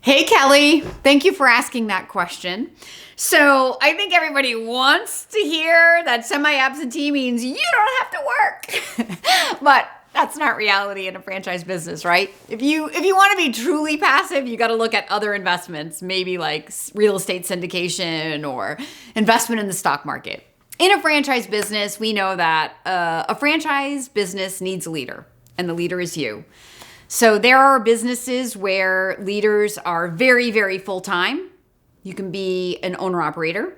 Hey, Kelly. Thank you for asking that question. So I think everybody wants to hear that semi-absentee means you don't have to work. But that's not reality in a franchise business, right? If you want to be truly passive, you got to look at other investments, maybe like real estate syndication or investment in the stock market. In a franchise business, we know that a franchise business needs a leader, and the leader is you. So there are businesses where leaders are very, very full-time. You can be an owner-operator.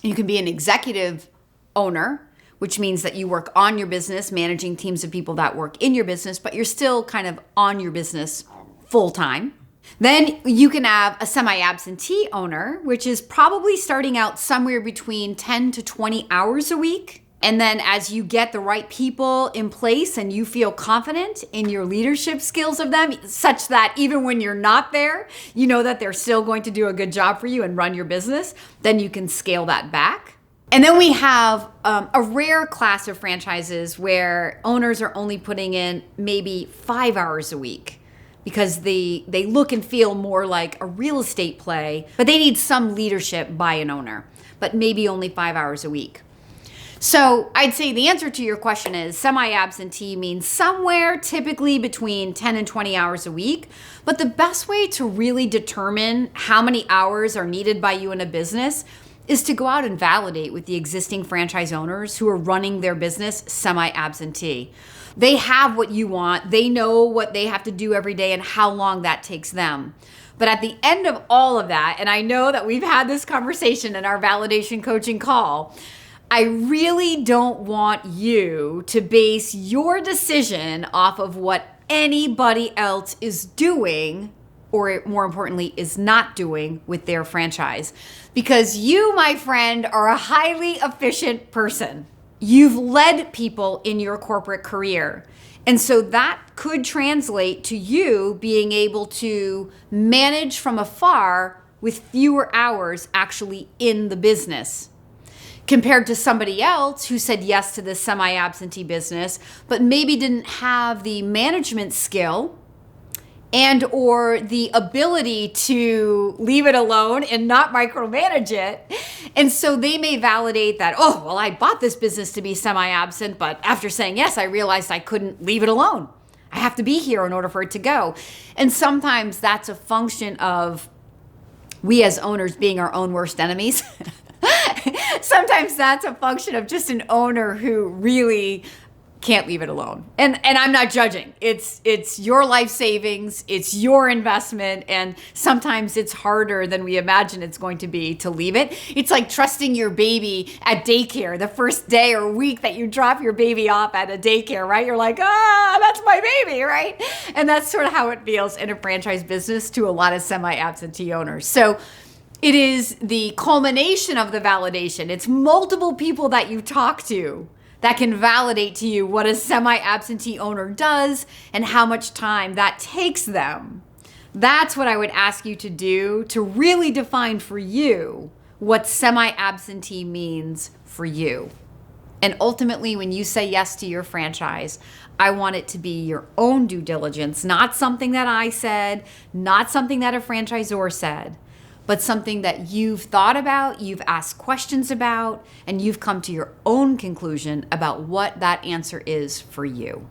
You can be an executive owner, which means that you work on your business, managing teams of people that work in your business, but you're still kind of on your business full-time. Then you can have a semi-absentee owner, which is probably starting out somewhere between 10 to 20 hours a week. And then as you get the right people in place and you feel confident in your leadership skills of them, such that even when you're not there, you know that they're still going to do a good job for you and run your business, then you can scale that back. And then we have a rare class of franchises where owners are only putting in maybe 5 hours a week because they look and feel more like a real estate play, but they need some leadership by an owner, but maybe only 5 hours a week. So I'd say the answer to your question is semi-absentee means somewhere typically between 10 and 20 hours a week. But the best way to really determine how many hours are needed by you in a business is to go out and validate with the existing franchise owners who are running their business semi-absentee. They have what you want. They know what they have to do every day and how long that takes them. But at the end of all of that, and I know that we've had this conversation in our validation coaching call, I really don't want you to base your decision off of what anybody else is doing, or more importantly, is not doing with their franchise. Because you, my friend, are a highly efficient person. You've led people in your corporate career. And so that could translate to you being able to manage from afar with fewer hours actually in the business, compared to somebody else who said yes to this semi-absentee business, but maybe didn't have the management skill and or the ability to leave it alone and not micromanage it. And so they may validate that, oh, well, I bought this business to be semi-absent, but after saying yes, I realized I couldn't leave it alone. I have to be here in order for it to go. And sometimes that's a function of we as owners being our own worst enemies. Sometimes that's a function of just an owner who really can't leave it alone. And I'm not judging. It's your life savings, it's your investment, and sometimes it's harder than we imagine it's going to be to leave it. It's like trusting your baby at daycare the first day or week that you drop your baby off at a daycare, right? You're like, that's my baby, right? And that's sort of how it feels in a franchise business to a lot of semi-absentee owners. So it is the culmination of the validation. It's multiple people that you talk to that can validate to you what a semi-absentee owner does and how much time that takes them. That's what I would ask you to do to really define for you what semi-absentee means for you. And ultimately, when you say yes to your franchise, I want it to be your own due diligence, not something that I said, not something that a franchisor said, but something that you've thought about, you've asked questions about, and you've come to your own conclusion about what that answer is for you.